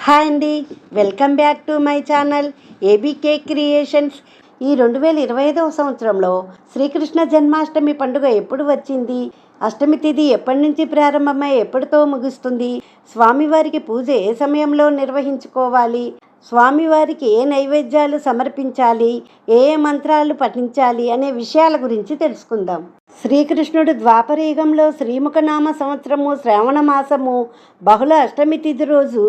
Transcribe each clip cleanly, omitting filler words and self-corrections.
Hi అండి, welcome back to my channel ABK creations. ఈ 2025వ సంవత్సరంలో శ్రీకృష్ణ జన్మాష్టమి పండుగ ఎప్పుడు వచ్చింది, అష్టమి తిథి ఎప్పటి నుంచి ప్రారంభమై ఎప్పటితో ముగుస్తుంది, స్వామివారికి పూజ ఏ సమయంలో నిర్వహించుకోవాలి, స్వామివారికి ఏ నైవేద్యాలు సమర్పించాలి, ఏ మంత్రాలు పఠించాలి అనే విషయాల గురించి తెలుసుకుందాం. శ్రీకృష్ణుడు ద్వాపరయుగంలో శ్రీముఖనామ సంవత్సరము శ్రావణ మాసము బహుళ అష్టమి తిథి రోజు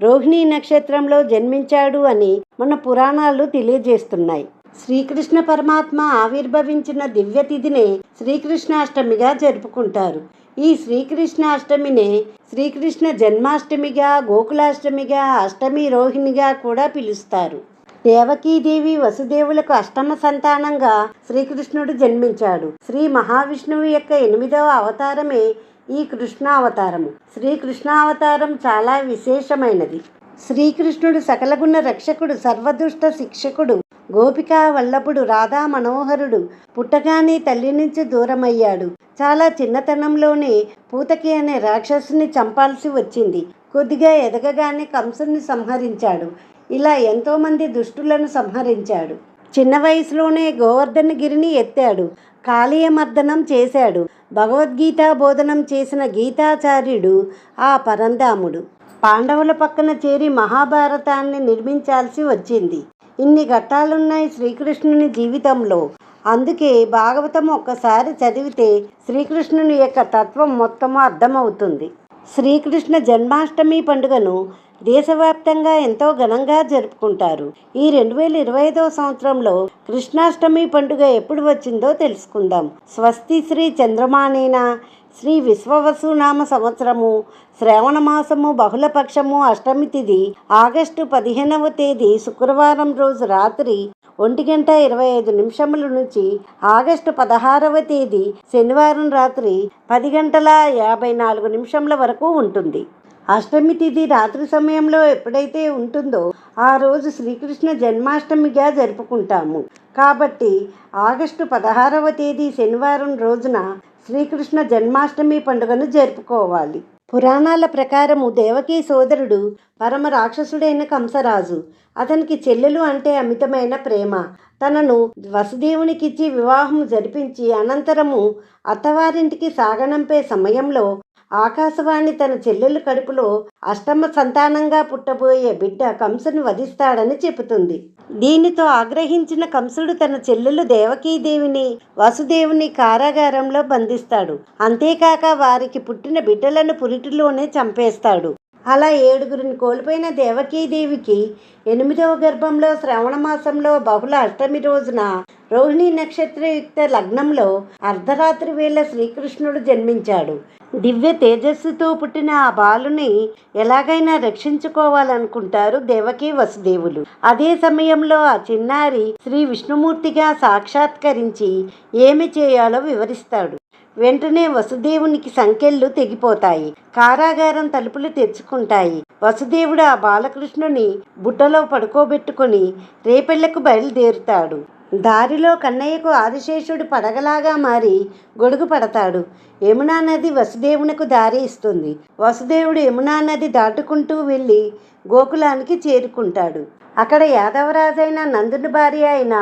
రోహిణీ నక్షత్రంలో జన్మించాడు అని మన పురాణాలు తెలియజేస్తున్నాయి. శ్రీకృష్ణ పరమాత్మ ఆవిర్భవించిన దివ్య తిథినే శ్రీకృష్ణాష్టమిగా జరుపుకుంటారు. ఈ శ్రీకృష్ణాష్టమినే శ్రీకృష్ణ జన్మాష్టమిగా, గోకులాష్టమిగా, అష్టమి రోహిణిగా కూడా పిలుస్తారు. దేవకీదేవి వసుదేవులకు అష్టమ సంతానంగా శ్రీకృష్ణుడు జన్మించాడు. శ్రీ మహావిష్ణువు యొక్క 8వ అవతారమే ఈ కృష్ణావతారము. శ్రీకృష్ణావతారం చాలా విశేషమైనది. శ్రీకృష్ణుడు సకలగుణ రక్షకుడు, సర్వదుష్ట శిక్షకుడు, గోపికా వల్లభుడు, రాధా మనోహరుడు. పుట్టగానే తల్లి నుంచి దూరమయ్యాడు. చాలా చిన్నతనంలోనే పూతకి అనే రాక్షసుని చంపాల్సి వచ్చింది. కొద్దిగా ఎదగగానే కంసుని సంహరించాడు. ఇలా ఎంతోమంది దుష్టులను సంహరించాడు. చిన్న వయసులోనే గోవర్ధనగిరిని ఎత్తాడు. కాళీయమర్దనం చేశాడు. భగవద్గీత బోధనం చేసిన గీతాచార్యుడు ఆ పరంధాముడు. పాండవుల పక్కన చేరి మహాభారతాన్ని నిర్మించాల్సి వచ్చింది. ఇన్ని ఘట్టాలున్నాయి శ్రీకృష్ణుని జీవితంలో. అందుకే భాగవతం ఒక్కసారి చదివితే శ్రీకృష్ణుని యొక్క తత్వం మొత్తము అర్థమవుతుంది. శ్రీకృష్ణ జన్మాష్టమి పండుగను దేశవ్యాప్తంగా ఎంతో ఘనంగా జరుపుకుంటారు. ఈ 2025వ సంవత్సరంలో కృష్ణాష్టమి పండుగ ఎప్పుడు వచ్చిందో తెలుసుకుందాం. స్వస్తి శ్రీ చంద్రమానేన శ్రీ విశ్వవసునామ సంవత్సరము శ్రావణ మాసము బహుళపక్షము అష్టమి తిథి ఆగస్టు 15వ తేదీ శుక్రవారం రోజు రాత్రి 1:25 నుంచి ఆగస్టు 16వ తేదీ శనివారం రాత్రి 10:54 వరకు ఉంటుంది. అష్టమి తిథి రాత్రి సమయంలో ఎప్పుడైతే ఉంటుందో ఆ రోజు శ్రీకృష్ణ జన్మాష్టమిగా జరుపుకుంటాము. కాబట్టి ఆగస్టు 16వ తేదీ శనివారం రోజున శ్రీకృష్ణ జన్మాష్టమి పండుగను జరుపుకోవాలి. పురాణాల ప్రకారము దేవకీ సోదరుడు పరమ రాక్షసుడైన కంసరాజు. అతనికి చెల్లెలు అంటే అమితమైన ప్రేమ. తనను వసుదేవునికిచ్చి వివాహం జరిపించి అనంతరము అత్తవారింటికి సాగనంపే సమయంలో ఆకాశవాణి తన చెల్లెలు కడుపులో అష్టమ సంతానంగా పుట్టబోయే బిడ్డ కంసుని వధిస్తాడని చెబుతుంది. దీనితో ఆగ్రహించిన కంసుడు తన చెల్లెలు దేవకీదేవిని, వసుదేవుని కారాగారంలో బంధిస్తాడు. అంతేకాక వారికి పుట్టిన బిడ్డలను పురిటిలోనే చంపేస్తాడు. అలా 7గురిని కోల్పోయిన దేవకీదేవికి 8వ గర్భంలో శ్రావణ మాసంలో బహుళ అష్టమి రోజున రోహిణీ నక్షత్రయుక్త లగ్నంలో అర్ధరాత్రి వేళ శ్రీకృష్ణుడు జన్మించాడు. దివ్య తేజస్సుతో పుట్టిన ఆ బాలుని ఎలాగైనా రక్షించుకోవాలనుకుంటారు దేవకీ వసుదేవులు. అదే సమయంలో ఆ చిన్నారి శ్రీ విష్ణుమూర్తిగా సాక్షాత్కరించి ఏమి చేయాలో వివరిస్తాడు. వెంటనే వసుదేవునికి సంకెళ్ళు తెగిపోతాయి. కారాగారం తలుపులు తెరుచుకుంటాయి. వసుదేవుడు ఆ బాలకృష్ణుని బుట్టలో పడుకోబెట్టుకొని రేపెళ్లకు బయలుదేరుతాడు. దారిలో కన్నయ్యకు ఆదిశేషుడు పడగలాగా మారి గొడుగు పడతాడు. యమునా నది వసుదేవునకు దారి ఇస్తుంది. వసుదేవుడు యమునా నది దాటుకుంటూ వెళ్ళి గోకులానికి చేరుకుంటాడు. అక్కడ యాదవరాజైన నందుని భార్య అయిన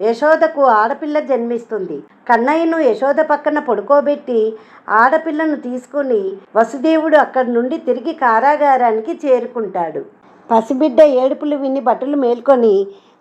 యశోదకు ఆడపిల్ల జన్మిస్తుంది. కన్నయ్యను యశోద పక్కన పడుకోబెట్టి ఆడపిల్లను తీసుకుని వసుదేవుడు అక్కడి నుండి తిరిగి కారాగారానికి చేరుకుంటాడు. పసిబిడ్డ ఏడుపులు విని భటులు మేల్కొని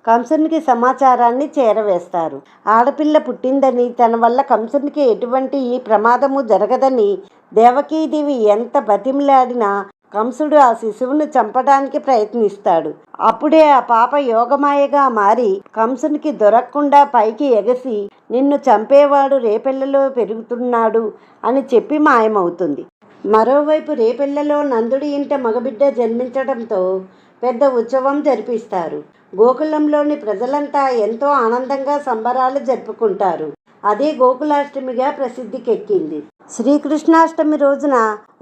కంసునికి సమాచారాన్ని చేరవేస్తారు. ఆడపిల్ల పుట్టిందని, తన వల్ల కంసునికి ఎటువంటి ప్రమాదము జరగదని దేవకీదేవి ఎంత బతిమిలాడినా కంసుడు ఆ శిశువును చంపడానికి ప్రయత్నిస్తాడు. అప్పుడే ఆ పాప యోగమాయగా మారి కంసునికి దొరకకుండా పైకి ఎగసి నిన్ను చంపేవాడు రేపెళ్లలో పెరుగుతున్నాడు అని చెప్పి మాయమవుతుంది. మరోవైపు రేపెళ్లలో నందుడి ఇంట మగబిడ్డ జన్మించడంతో పెద్ద ఉత్సవం జరిపిస్తారు. గోకులంలోని ప్రజలంతా ఎంతో ఆనందంగా సంబరాలు జరుపుకుంటారు. అదే గోకులాష్టమిగా ప్రసిద్ధికెక్కింది. శ్రీకృష్ణాష్టమి రోజున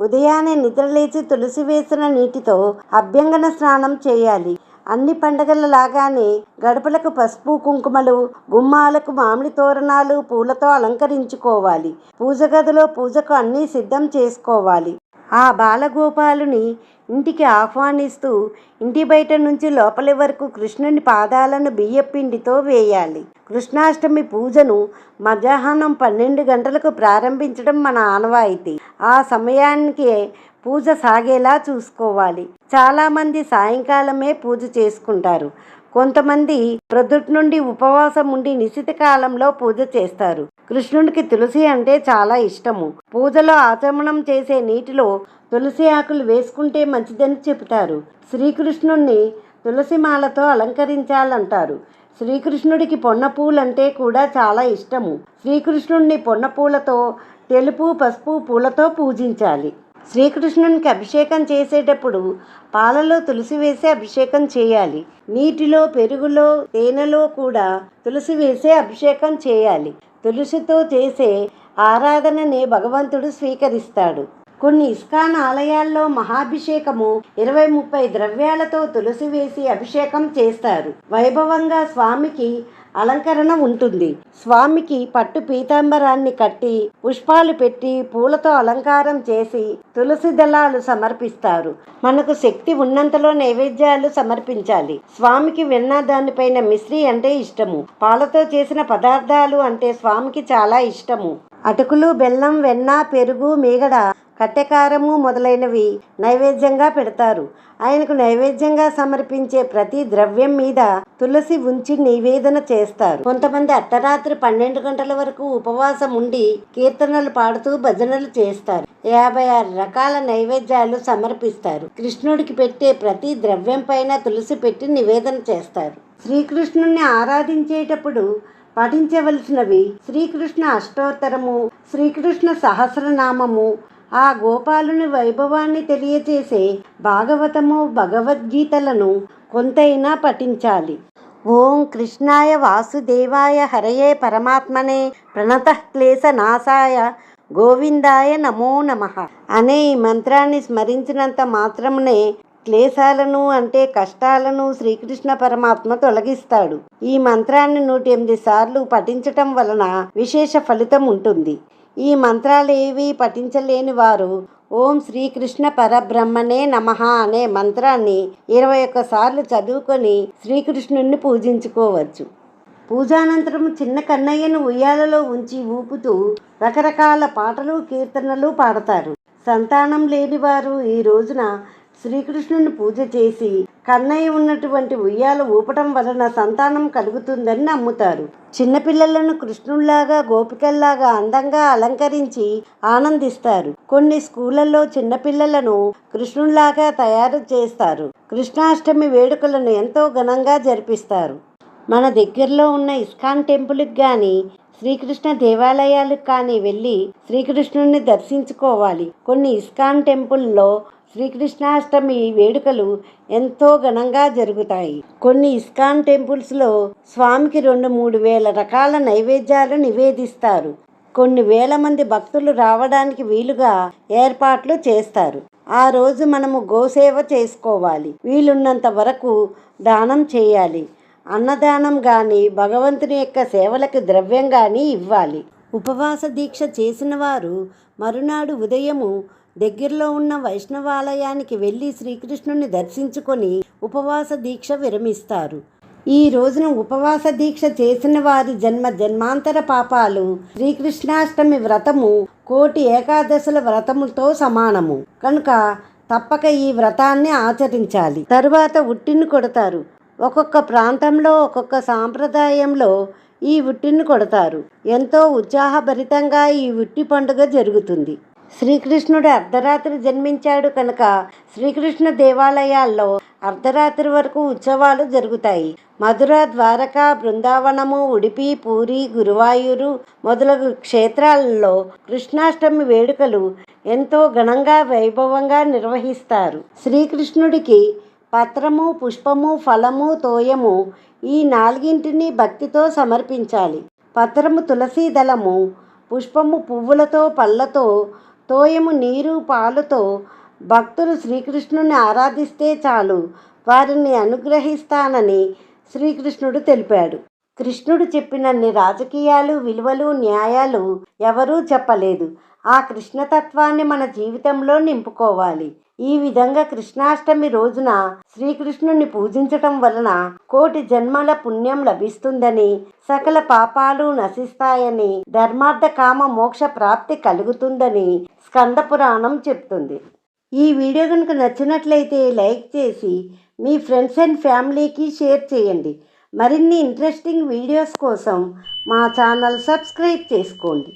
ఉదయాన్నే నిద్రలేచి తులసి వేసిన నీటితో అభ్యంగన స్నానం చేయాలి. అన్ని పండగల లాగానే గడపలకు పసుపు కుంకుమలు, గుమ్మాలకు మామిడి తోరణాలు పూలతో అలంకరించుకోవాలి. పూజ గదిలో పూజకు అన్నీ సిద్ధం చేసుకోవాలి. ఆ బాలగోపాలుని ఇంటికి ఆహ్వానిస్తూ ఇంటి బయట నుంచి లోపలి వరకు కృష్ణుని పాదాలను బియ్యపిండితో వేయాలి. కృష్ణాష్టమి పూజను మధ్యాహ్నం 12 గంటలకు ప్రారంభించడం మన ఆనవాయితీ. ఆ సమయానికి పూజ సాగేలా చూసుకోవాలి. చాలామంది సాయంకాలమే పూజ చేసుకుంటారు. కొంతమంది ప్రొద్దుటి నుండి ఉపవాసం ఉండి నిశిత కాలంలో పూజ చేస్తారు. కృష్ణుడికి తులసి అంటే చాలా ఇష్టము. పూజలో ఆచమనం చేసే నీటిలో తులసి ఆకులు వేసుకుంటే మంచిదని చెబుతారు. శ్రీకృష్ణుణ్ణి తులసిమాలతో అలంకరించాలంటారు. శ్రీకృష్ణుడికి పొన్న పూలంటే కూడా చాలా ఇష్టము. శ్రీకృష్ణుడిని పొన్న పూలతో, తెలుపు పసుపు పూలతో పూజించాలి. శ్రీకృష్ణునికి అభిషేకం చేసేటప్పుడు పాలలో తులసి వేసి అభిషేకం చేయాలి. నీటిలో, పెరుగులో, తేనెలో కూడా తులసి వేసి అభిషేకం చేయాలి. తులసితో చేసే ఆరాధననే భగవంతుడు స్వీకరిస్తాడు. కొన్ని ఇస్కాన్ ఆలయాల్లో మహాభిషేకము 20-30 ద్రవ్యాలతో తులసి వేసి అభిషేకం చేస్తారు. వైభవంగా స్వామికి అలంకరణ ఉంటుంది. స్వామికి పట్టు పీతాంబరాన్ని కట్టి పుష్పాలు పెట్టి పూలతో అలంకారం చేసి తులసి దళాలు సమర్పిస్తారు. మనకు శక్తి ఉన్నంతలో నైవేద్యాలు సమర్పించాలి. స్వామికి వెన్న, దానిపైన మిశ్రీ అంటే ఇష్టము. పాలతో చేసిన పదార్థాలు అంటే స్వామికి చాలా ఇష్టము. అటుకులు, బెల్లం, వెన్న, పెరుగు, మీగడ, కట్టెకారము మొదలైనవి నైవేద్యంగా పెడతారు. ఆయనకు నైవేద్యంగా సమర్పించే ప్రతి ద్రవ్యం మీద తులసి ఉంచి నివేదన చేస్తారు. కొంతమంది అర్ధరాత్రి 12 గంటల వరకు ఉపవాసం ఉండి కీర్తనలు పాడుతూ భజనలు చేస్తారు. 56 రకాల నైవేద్యాలు సమర్పిస్తారు. కృష్ణుడికి పెట్టే ప్రతి ద్రవ్యం పైన తులసి పెట్టి నివేదన చేస్తారు. శ్రీకృష్ణుణ్ణి ఆరాధించేటప్పుడు పఠించవలసినవి శ్రీకృష్ణ అష్టోత్తరము, శ్రీకృష్ణ సహస్రనామము, ఆ గోపాలుని వైభవాన్ని తెలియచేసే భాగవతము, భగవద్గీతలను కొంతైనా పఠించాలి. ఓం కృష్ణాయ వాసుదేవాయ హరయే పరమాత్మనే ప్రణతః క్లేశ నాశాయ గోవిందాయ నమో నమః అనే ఈ మంత్రాన్ని స్మరించినంత మాత్రమునే క్లేశాలను అంటే కష్టాలను శ్రీకృష్ణ పరమాత్మ తొలగిస్తాడు. ఈ మంత్రాన్ని 108 సార్లు పఠించటం వలన విశేష ఫలితం ఉంటుంది. ఈ మంత్రాలు ఏవి పఠించలేని వారు ఓం శ్రీకృష్ణ పరబ్రహ్మణే నమః అనే మంత్రాన్ని 21 సార్లు చదువుకొని శ్రీకృష్ణుణ్ణి పూజించుకోవచ్చు. పూజానంతరం చిన్న కన్నయ్యను ఉయ్యాలలో ఉంచి ఊపుతూ రకరకాల పాటలు, కీర్తనలు పాడతారు. సంతానం లేనివారు ఈ రోజున శ్రీకృష్ణుని పూజ చేసి కన్నయ్య ఉన్నటువంటి ఉయ్యాల ఊపటం వలన సంతానం కలుగుతుందని నమ్ముతారు. చిన్నపిల్లలను కృష్ణుల్లాగా, గోపికల్లాగా అందంగా అలంకరించి ఆనందిస్తారు. కొన్ని స్కూళ్ళల్లో చిన్నపిల్లలను కృష్ణుల్లాగా తయారు చేస్తారు. కృష్ణాష్టమి వేడుకలను ఎంతో ఘనంగా జరిపిస్తారు. మన దగ్గరలో ఉన్న ఇస్కాన్ టెంపుల్కి కానీ, శ్రీకృష్ణ దేవాలయాలకు కానీ వెళ్ళి శ్రీకృష్ణుడిని దర్శించుకోవాలి. కొన్ని ఇస్కాన్ టెంపుల్లో శ్రీకృష్ణాష్టమి వేడుకలు ఎంతో ఘనంగా జరుగుతాయి. కొన్ని ఇస్కాన్ టెంపుల్స్లో స్వామికి 2-3 వేల రకాల నైవేద్యాలు నివేదిస్తారు. కొన్ని వేల మంది భక్తులు రావడానికి వీలుగా ఏర్పాట్లు చేస్తారు. ఆ రోజు మనము గోసేవ చేసుకోవాలి. వీలున్నంత వరకు దానం చేయాలి. అన్నదానం కానీ, భగవంతుని యొక్క సేవలకు ద్రవ్యం కానీ ఇవ్వాలి. ఉపవాస దీక్ష చేసిన వారు మరునాడు ఉదయము దగ్గరలో ఉన్న వైష్ణవాలయానికి వెళ్ళి శ్రీకృష్ణుని దర్శించుకొని ఉపవాస దీక్ష విరమిస్తారు. ఈ రోజున ఉపవాస దీక్ష చేసిన వారి జన్మాంతర పాపాలు శ్రీకృష్ణాష్టమి వ్రతము 1,000,000 ఏకాదశుల వ్రతముతో సమానము కనుక తప్పక ఈ వ్రతాన్ని ఆచరించాలి. తరువాత ఉట్టిని కొడతారు. ఒక్కొక్క ప్రాంతంలో, ఒక్కొక్క సాంప్రదాయంలో ఈ ఉట్టిని కొడతారు. ఎంతో ఉత్సాహభరితంగా ఈ ఉట్టి పండుగ జరుగుతుంది. శ్రీకృష్ణుడు అర్ధరాత్రి జన్మించాడు కనుక శ్రీకృష్ణ దేవాలయాల్లో అర్ధరాత్రి వరకు ఉత్సవాలు జరుగుతాయి. మధుర, ద్వారకా, బృందావనము, ఉడిపి, పూరి, గురువాయూరు మొదలగు క్షేత్రాలలో కృష్ణాష్టమి వేడుకలు ఎంతో ఘనంగా, వైభవంగా నిర్వహిస్తారు. శ్రీకృష్ణుడికి పత్రము, పుష్పము, ఫలము, తోయము ఈ 4ంటిని భక్తితో సమర్పించాలి. పత్రము తులసి దళము, పుష్పము పువ్వులతో, పళ్ళతో, తోయము నీరు, పాలుతో భక్తులు శ్రీకృష్ణుని ఆరాధిస్తే చాలు వారిని అనుగ్రహిస్తానని శ్రీకృష్ణుడు తెలిపాడు. కృష్ణుడు చెప్పినన్ని రాజకీయాలు, విలువలు, న్యాయాలు ఎవరూ చెప్పలేదు. ఆ కృష్ణతత్వాన్ని మన జీవితంలో నింపుకోవాలి. ఈ విధంగా కృష్ణాష్టమి రోజున శ్రీకృష్ణుని పూజించటం వలన కోటి జన్మల పుణ్యం లభిస్తుందని, సకల పాపాలు నశిస్తాయని, ధర్మార్థ కామ మోక్ష ప్రాప్తి కలుగుతుందని స్కంద పురాణం చెప్తుంది. ఈ వీడియో కనుక నచ్చినట్లయితే లైక్ చేసి మీ ఫ్రెండ్స్ అండ్ ఫ్యామిలీకి షేర్ చేయండి. మరిన్ని ఇంట్రెస్టింగ్ వీడియోస్ కోసం మా ఛానల్ సబ్స్క్రైబ్ చేసుకోండి.